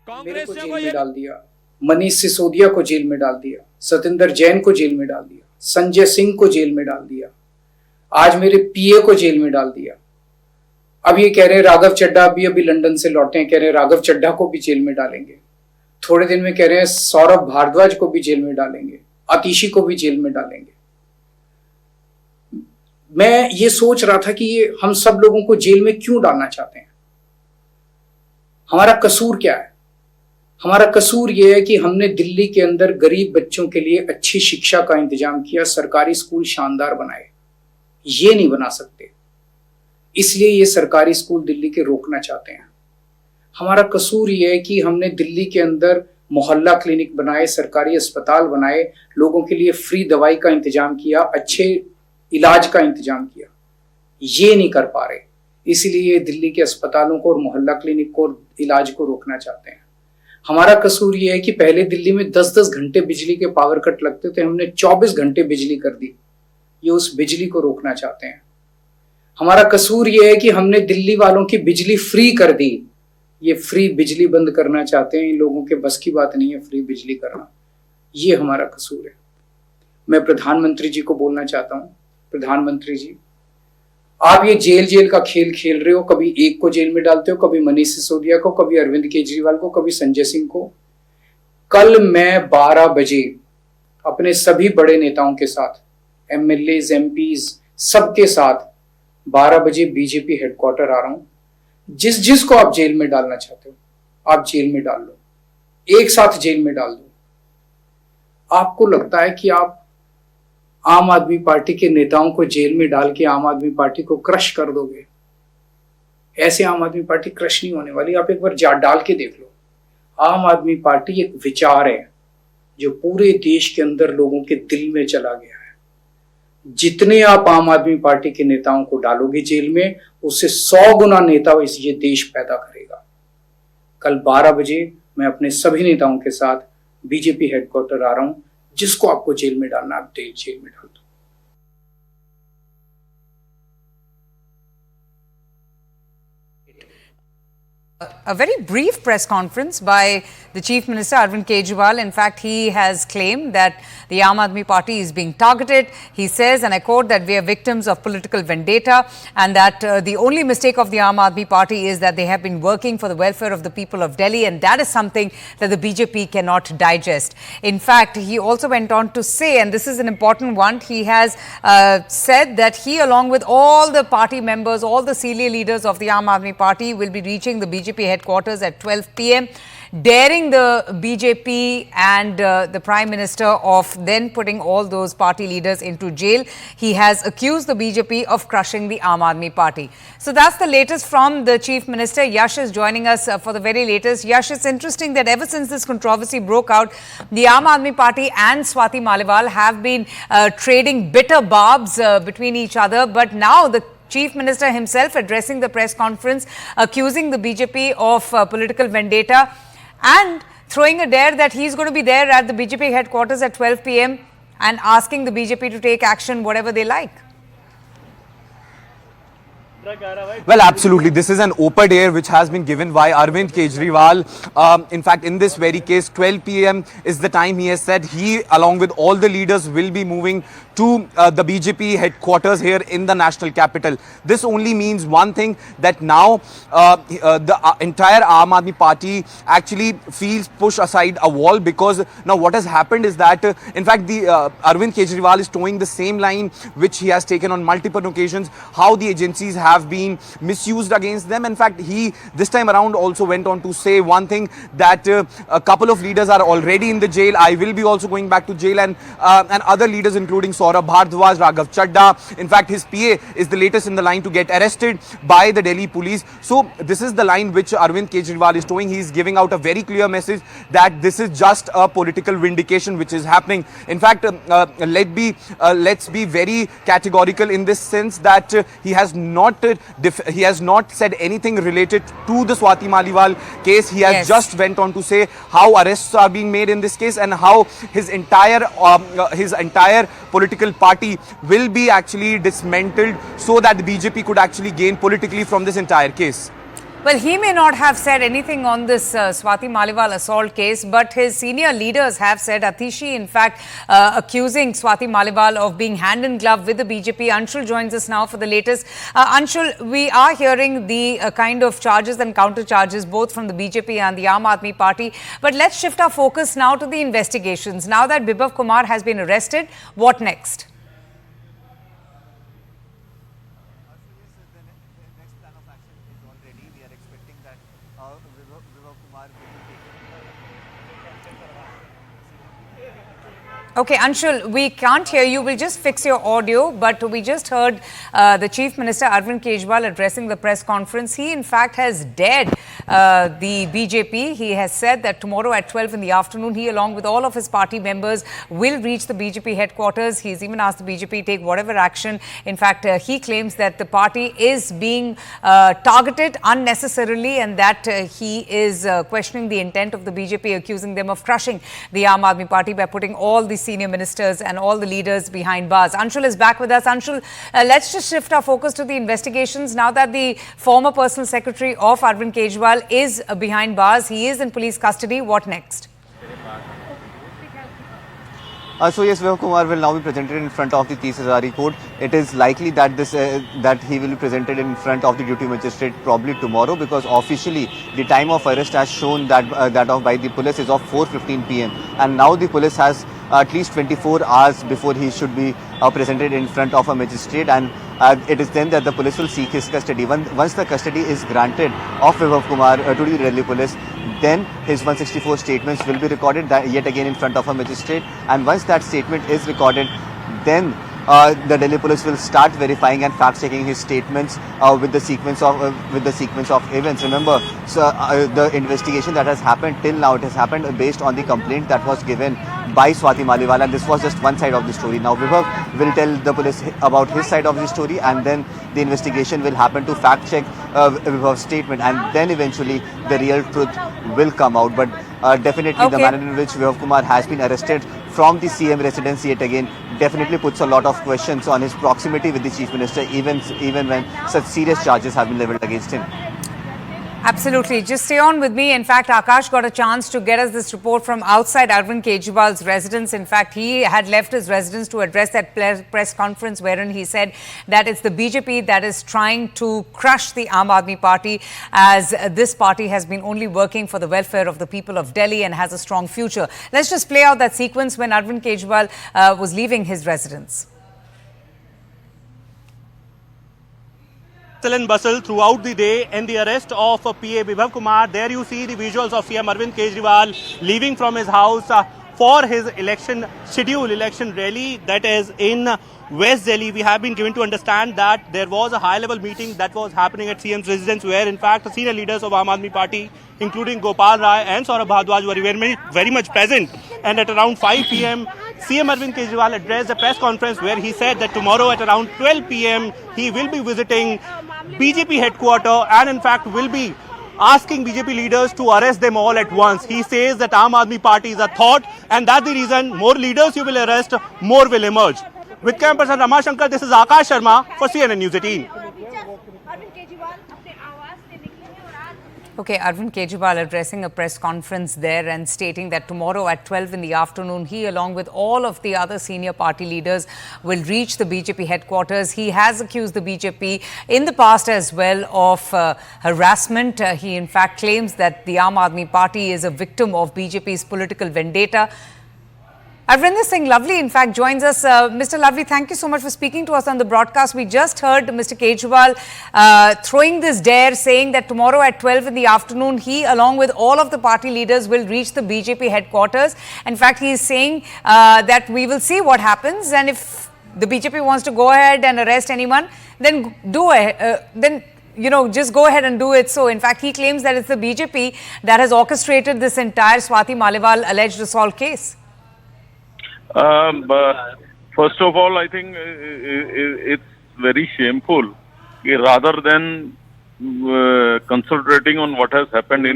मेरे को जेल में डाल दिया, मनीष सिसोदिया को जेल में डाल दिया, सतेंद्र जैन को जेल में डाल दिया, संजय सिंह को जेल में डाल दिया, आज मेरे पीए को जेल में डाल दिया। अब ये कह रहे हैं राघव चड्ढा अभी लंदन से लौटे हैं, कह रहे हैं राघव चड्ढा को भी जेल में डालेंगे। थोड़े दिन में कह रहे हैं सौरभ भारद्वाज को भी जेल में डालेंगे, आतिशी को भी जेल में डालेंगे। मैं ये सोच रहा था कि ये हम सब लोगों को जेल में क्यों डालना चाहते हैं, हमारा कसूर क्या है। हमारा कसूर यह है कि हमने दिल्ली के अंदर गरीब बच्चों के लिए अच्छी शिक्षा का इंतजाम किया, सरकारी स्कूल शानदार बनाए, ये नहीं बना सकते, इसलिए ये सरकारी स्कूल दिल्ली के रोकना चाहते हैं। हमारा कसूर यह है कि हमने दिल्ली के अंदर मोहल्ला क्लिनिक बनाए, सरकारी अस्पताल बनाए, लोगों के लिए फ्री दवाई का इंतजाम किया, अच्छे इलाज का इंतजाम किया, ये नहीं कर पा रहे, इसलिए दिल्ली के अस्पतालों को और मोहल्ला क्लिनिक को और इलाज को रोकना चाहते हैं। हमारा कसूर ये है कि पहले दिल्ली में 10-10 घंटे बिजली के पावर कट लगते थे, हमने 24 घंटे बिजली कर दी, ये उस बिजली को रोकना चाहते हैं। हमारा कसूर ये है कि हमने दिल्ली वालों की बिजली फ्री कर दी, ये फ्री बिजली बंद करना चाहते हैं। इन लोगों के बस की बात नहीं है फ्री बिजली करना, ये हमारा कसूर है। मैं प्रधानमंत्री जी को बोलना चाहता हूं, प्रधानमंत्री जी आप ये जेल का खेल खेल रहे हो, कभी एक को जेल में डालते हो, कभी मनीष सिसोदिया को, कभी अरविंद केजरीवाल को, कभी संजय सिंह को। कल मैं 12 बजे अपने सभी बड़े नेताओं के साथ, एमएलएज, एमपीज, सबके साथ 12 बजे बीजेपी हेडक्वार्टर आ रहा हूं। जिस जिस को आप जेल में डालना चाहते हो आप जेल में डाल लो, एक साथ जेल में डाल दो। आपको लगता है कि आप आम आदमी पार्टी के नेताओं को जेल में डाल के आम आदमी पार्टी को क्रश कर दोगे? ऐसे आम आदमी पार्टी क्रश नहीं होने वाली, आप एक बार डाल के देख लो। आम आदमी पार्टी एक विचार है जो पूरे देश के अंदर लोगों के दिल में चला गया है। जितने आप आम आदमी पार्टी के नेताओं को डालोगे जेल में, उससे 100 गुना नेता ये देश पैदा करेगा। कल 12 बजे मैं अपने सभी नेताओं के साथ बीजेपी हेडक्वार्टर आ रहा हूं, जिसको आपको जेल में डालना आप जेल में डाल दो। A very brief press conference by the Chief Minister Arvind Kejriwal. In fact, he has claimed that the Aam Aadmi Party is being targeted. He says, and I quote, that we are victims of political vendetta, and that the only mistake of the Aam Aadmi Party is that they have been working for the welfare of the people of Delhi, and that is something that the BJP cannot digest. In fact, he also went on to say, and this is an important one, he has said that he, along with all the party members, all the senior leaders of the Aam Aadmi Party, will be reaching the BJP headquarters at 12 p.m, daring the BJP and the Prime Minister of then putting all those party leaders into jail. He has accused the BJP of crushing the Aam Aadmi Party. So that's the latest from the Chief Minister. Yash is joining us for the very latest. Yash, it's interesting that ever since this controversy broke out, the Aam Aadmi Party and Swati Maliwal have been trading bitter barbs between each other, but now the Chief Minister himself addressing the press conference, accusing the BJP of political vendetta and throwing a dare that he's going to be there at the BJP headquarters at 12 p.m. and asking the BJP to take action whatever they like. Well, absolutely. This is an open air which has been given by Arvind Kejriwal. In fact, in this very case, 12 p.m. is the time he has said he, along with all the leaders, will be moving to the BJP headquarters here in the national capital. This only means one thing, that now the entire Aam Aadmi Party actually feels push aside a wall, because now what has happened is that, in fact, the Arvind Kejriwal is towing the same line which he has taken on multiple occasions, how the agencies have been misused against them. In fact, he this time around also went on to say one thing, that a couple of leaders are already in the jail. I will be also going back to jail, and other leaders including Saurabh Bhardwaj, Raghav Chadha. In fact, his PA is the latest in the line to get arrested by the Delhi police. So this is the line which Arvind Kejriwal is towing. He is giving out a very clear message that this is just a political vindication which is happening. In fact, let's be very categorical in this sense, that he has not said anything related to the Swati Maliwal case. He has just went on to say how arrests are being made in this case, and how his entire political party will be actually dismantled, so that the BJP could actually gain politically from this entire case. Well, he may not have said anything on this Swati Maliwal assault case, but his senior leaders have said. Atishi, in fact, accusing Swati Maliwal of being hand in glove with the BJP. Anshul joins us now for the latest. Anshul, we are hearing the kind of charges and counter charges both from the BJP and the Aam Aadmi Party. But let's shift our focus now to the investigations. Now that Bibhav Kumar has been arrested, what next? Okay, Anshul, we can't hear you. We'll just fix your audio. But we just heard the Chief Minister Arvind Kejriwal addressing the press conference. He, in fact, has dared the BJP. He has said that tomorrow at 12 in the afternoon, he, along with all of his party members, will reach the BJP headquarters. He's even asked the BJP to take whatever action. In fact, he claims that the party is being targeted unnecessarily and that he is questioning the intent of the BJP, accusing them of crushing the Aam Aadmi Party by putting all the senior ministers and all the leaders behind bars. Anshul is back with us. Anshul, let's just shift our focus to the investigations. Now that the former personal secretary of Arvind Kejriwal is behind bars, he is in police custody. What next? So yes, Bibhav Kumar will now be presented in front of the 30 Hazari court. It is likely that that he will be presented in front of the duty magistrate probably tomorrow, because officially the time of arrest has shown that by the police is of 4:15 p.m. and now the police has at least 24 hours before he should be presented in front of a magistrate, and it is then that the police will seek his custody. Once the custody is granted of Bibhav Kumar to the Delhi police, then his 164 statements will be recorded yet again in front of a magistrate, and once that statement is recorded, then the Delhi police will start verifying and fact-checking his statements with the sequence of events. Remember, so the investigation that has happened till now, it has happened based on the complaint that was given by Swati Maliwal, and this was just one side of the story. Now Bibhav will tell the police about his side of the story, and then the investigation will happen to fact-check Bibhav's statement, and then eventually the real truth will come out. But definitely the manner in which Bibhav Kumar has been arrested from the CM residence yet again definitely puts a lot of questions on his proximity with the Chief Minister, even when such serious charges have been levelled against him. Absolutely. Just stay on with me. In fact, Akash got a chance to get us this report from outside Arvind Kejriwal's residence. In fact, he had left his residence to address that press conference wherein he said that it's the BJP that is trying to crush the Aam Aadmi Party, as this party has been only working for the welfare of the people of Delhi and has a strong future. Let's just play out that sequence when Arvind Kejriwal was leaving his residence. And bustle throughout the day, and the arrest of PA Bibhav Kumar. There you see the visuals of CM Arvind Kejriwal leaving from his house for his election rally that is in West Delhi. We have been given to understand that there was a high-level meeting that was happening at CM's residence, where in fact senior leaders of Aam Aadmi Party, including Gopal Rai and Saurabh Bhardwaj, were very much present. And at around 5 p.m, CM Arvind Kejriwal addressed a press conference where he said that tomorrow at around 12 p.m, he will be visiting BJP headquarters and in fact will be asking BJP leaders to arrest them all at once. He says that Aam Aadmi Party is a thought, and that's the reason more leaders you will arrest, more will emerge. With camera person Ramashankar, this is Akash Sharma for CNN News 18. Okay, Arvind Kejriwal addressing a press conference there and stating that tomorrow at 12 in the afternoon, he, along with all of the other senior party leaders, will reach the BJP headquarters. He has accused the BJP in the past as well of harassment. He, in fact, claims that the Aam Aadmi Party is a victim of BJP's political vendetta. Arvinder Singh Lovely, in fact, joins us. Mr. Lovely, thank you so much for speaking to us on the broadcast. We just heard Mr. Kejriwal throwing this dare, saying that tomorrow at 12 in the afternoon, he, along with all of the party leaders, will reach the BJP headquarters. In fact, he is saying that we will see what happens, and if the BJP wants to go ahead and arrest anyone, then just go ahead and do it. So, in fact, he claims that it's the BJP that has orchestrated this entire Swati Maliwal alleged assault case. But first of all, I think it's very shameful. Rather than concentrating on what has happened in